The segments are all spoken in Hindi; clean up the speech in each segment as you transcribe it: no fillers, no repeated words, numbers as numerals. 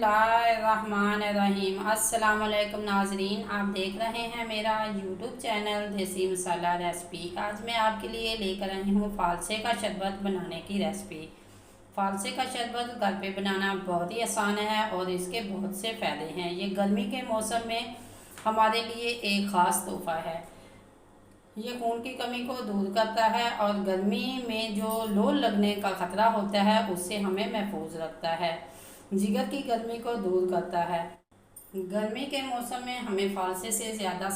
बिस्मिल्लाहिर्रहमानिर्रहीम। अस्सलाम वालेकुम नाजरीन, आप देख रहे हैं मेरा यूट्यूब चैनल देसी मसाला रेसिपी। आज मैं आपके लिए लेकर आई हूँ फ़ालसे का शरबत बनाने की रेसिपी। फ़ालसे का शरबत घर पे बनाना बहुत ही आसान है और इसके बहुत से फ़ायदे हैं। ये गर्मी के मौसम में हमारे लिए एक ख़ास तोहफ़ा है। ये खून की कमी को दूर करता है और गर्मी में जो लू लगने का ख़तरा होता है उससे हमें महफूज रखता है। जिगर की गर्मी को दूर करता है। गर्मी के मौसम में हमें फ़ालसे से ज़्यादा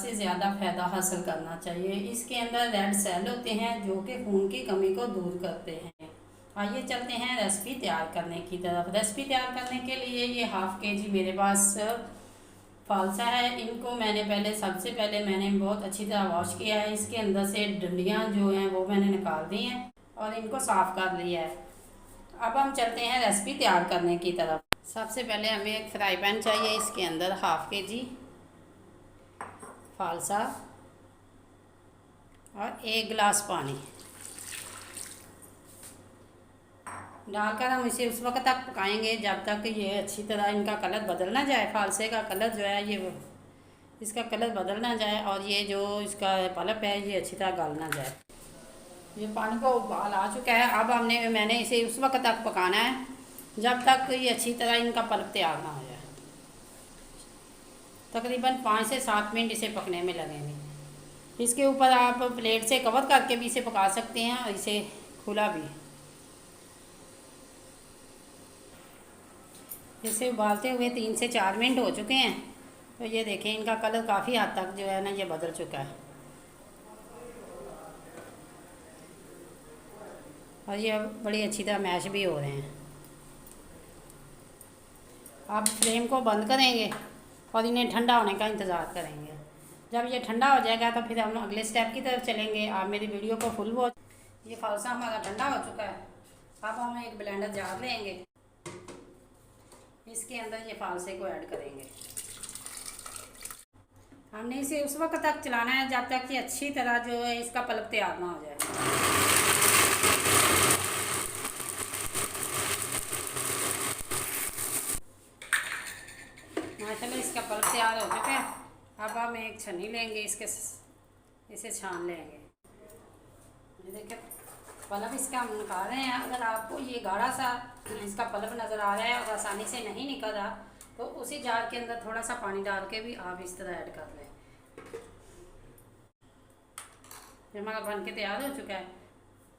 फ़ायदा हासिल करना चाहिए। इसके अंदर रेड सेल होते हैं जो कि खून की कमी को दूर करते हैं। आइए चलते हैं रेसिपी तैयार करने की तरफ। रेसिपी तैयार करने के लिए ये हाफ़ के जी मेरे पास फ़ालसा है। इनको सबसे पहले मैंने बहुत अच्छी तरह वॉश किया है। इसके अंदर से डंडियाँ जो हैं वो मैंने निकाल दी हैं और इनको साफ़ कर लिया है। अब हम चलते हैं रेसिपी तैयार करने की तरफ। सबसे पहले हमें एक फ्राई पैन चाहिए। इसके अंदर हाफ़ के जी फ़ालसा और 1 गिलास पानी डालकर हम इसे उस वक्त तक पकाएंगे जब तक ये अच्छी तरह इनका कलर बदल ना जाए। फ़ालसे का कलर जो है ये इसका कलर बदल ना जाए और ये जो इसका पल्प है ये अच्छी तरह गल ना जाए। ये पानी का उबाल आ चुका है। अब मैंने इसे उस वक्त तक पकाना है जब तक ये अच्छी तरह इनका पल्प तैयार ना हो जाए। तकरीबन 5 से 7 मिनट इसे पकने में लगेंगे। इसके ऊपर आप प्लेट से कवर करके भी इसे पका सकते हैं और इसे खुला भी। इसे उबालते हुए 3 से 4 मिनट हो चुके हैं। तो ये देखें इनका कलर काफ़ी हद तक जो है ना ये बदल चुका है और ये बड़ी अच्छी तरह मैश भी हो रहे हैं। अब फ्लेम को बंद करेंगे और इन्हें ठंडा होने का इंतज़ार करेंगे। जब ये ठंडा हो जाएगा तो फिर हम अगले स्टेप की तरफ चलेंगे। आप मेरी वीडियो को फुल वॉच। ये फ़ालसा हमारा ठंडा हो चुका है। अब हम एक ब्लेंडर जार लेंगे। इसके अंदर ये फ़ालसे को ऐड करेंगे। हमने इसे उस वक्त तक चलाना है जब तक कि अच्छी तरह जो है इसका पल्प तैयार ना हो जाए। माशाल्लाह इसका पल्प तैयार हो चुका है। अब हम एक छन्नी लेंगे, इसे छान लेंगे। ये देखिए पल्प इसका हम निकाल रहे हैं। अगर आपको ये गाढ़ा सा इसका पल्प नज़र आ रहा है और आसानी से नहीं निकल रहा तो उसी जार के अंदर थोड़ा सा पानी डाल के भी आप इस तरह ऐड कर लें। ये हमारा बन के तैयार हो चुका है।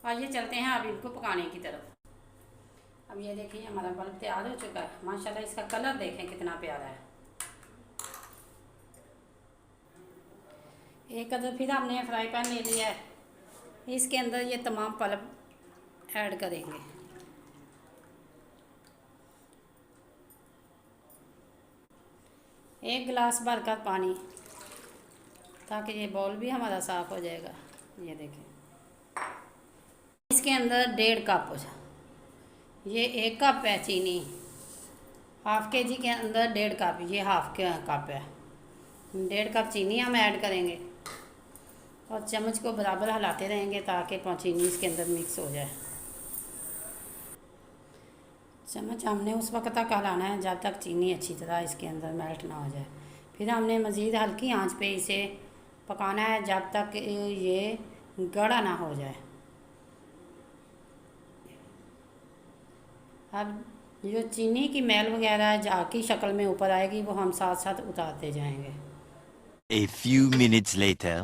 आइए चलते हैं अब इनको पकाने की तरफ। अब ये देखिए हमारा पल्प तैयार हो चुका है। माशाल्लाह इसका कलर देखें कितना प्यारा है। एक अदर फिर हमने फ्राई पैन ले लिया है। इसके अंदर ये तमाम पल्प ऐड करेंगे। एक गिलास भरकर पानी ताकि ये बाउल भी हमारा साफ़ हो जाएगा। ये देखें इसके अंदर 1.5 कप, ये 1 कप है चीनी। हाफ़ के जी के अंदर 1.5 कप, ये हाफ़ कप है। 1.5 कप चीनी हम ऐड करेंगे और चम्मच को बराबर हिलाते रहेंगे ताकि चीनी इसके अंदर मिक्स हो जाए। चम्मच हमने उस वक्त तक हिलाना है जब तक चीनी अच्छी तरह इसके अंदर मेल्ट ना हो जाए। फिर हमने मज़ीद हल्की आंच पे इसे पकाना है जब तक ये गाढ़ा ना हो जाए। अब जो चीनी की मैल वगैरह झाग की शक्ल में ऊपर आएगी वो हम साथ साथ उतारते जाएंगे। A few minutes later.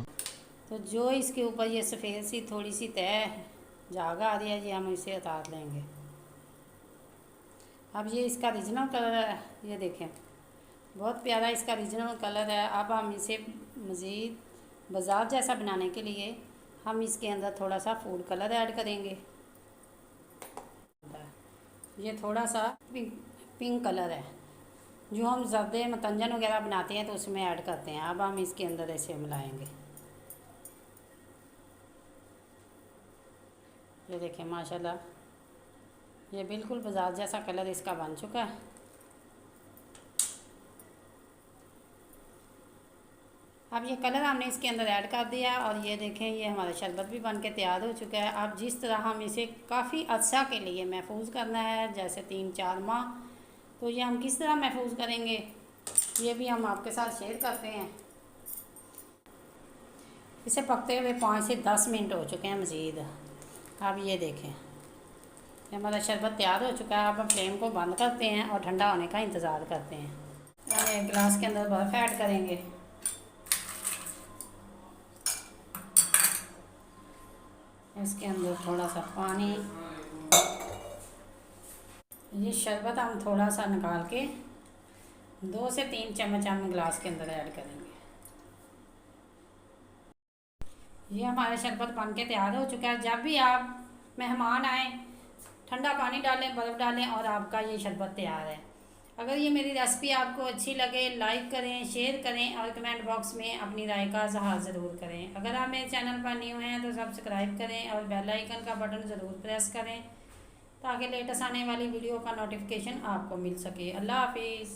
तो जो इसके ऊपर ये सफ़ेद सी थोड़ी सी तय झाग आ रही है ये हम इसे उतार लेंगे। अब ये इसका रीजनल कलर है, ये देखें बहुत प्यारा इसका रीजनल कलर है। अब हम इसे मज़ीद बाजार जैसा बनाने के लिए हम इसके अंदर थोड़ा सा फूड कलर ऐड करेंगे। ये थोड़ा सा पिंक कलर है जो हम ज़र्दे मतंजन वगैरह बनाते हैं तो उसमें ऐड करते हैं। अब हम इसके अंदर ऐसे मिलाएंगे। ये देखें माशाल्लाह ये बिल्कुल बाजार जैसा कलर इसका बन चुका है। अब ये कलर हमने इसके अंदर ऐड कर दिया और ये देखें ये हमारा शरबत भी बन के तैयार हो चुका है। अब जिस तरह हम इसे काफ़ी अर्सा के लिए महफूज करना है जैसे 3-4 माह, तो ये हम किस तरह महफूज करेंगे ये भी हम आपके साथ शेयर करते हैं। इसे पकते हुए 5 से 10 मिनट हो चुके हैं मज़ीद। अब ये देखें ये हमारा शरबत तैयार हो चुका है। अब हम फ्लेम को बंद करते हैं और ठंडा होने का इंतज़ार करते हैं। अब एक गिलास के अंदर बर्फ़ ऐड करेंगे। इसके अंदर थोड़ा सा पानी, ये शरबत हम थोड़ा सा निकाल के 2 से 3 चम्मच हम गिलास के अंदर ऐड करेंगे। ये हमारा शरबत बन के तैयार हो चुका है। जब भी आप मेहमान आए ठंडा पानी डालें, बर्फ़ डालें और आपका ये शरबत तैयार है। अगर ये मेरी रेसिपी आपको अच्छी लगे लाइक करें, शेयर करें और कमेंट बॉक्स में अपनी राय का इज़हार ज़रूर करें। अगर आप मेरे चैनल पर न्यू हैं तो सब्सक्राइब करें और बेल आइकन का बटन ज़रूर प्रेस करें ताकि लेटेस्ट आने वाली वीडियो का नोटिफिकेशन आपको मिल सके। अल्लाह हाफिज़।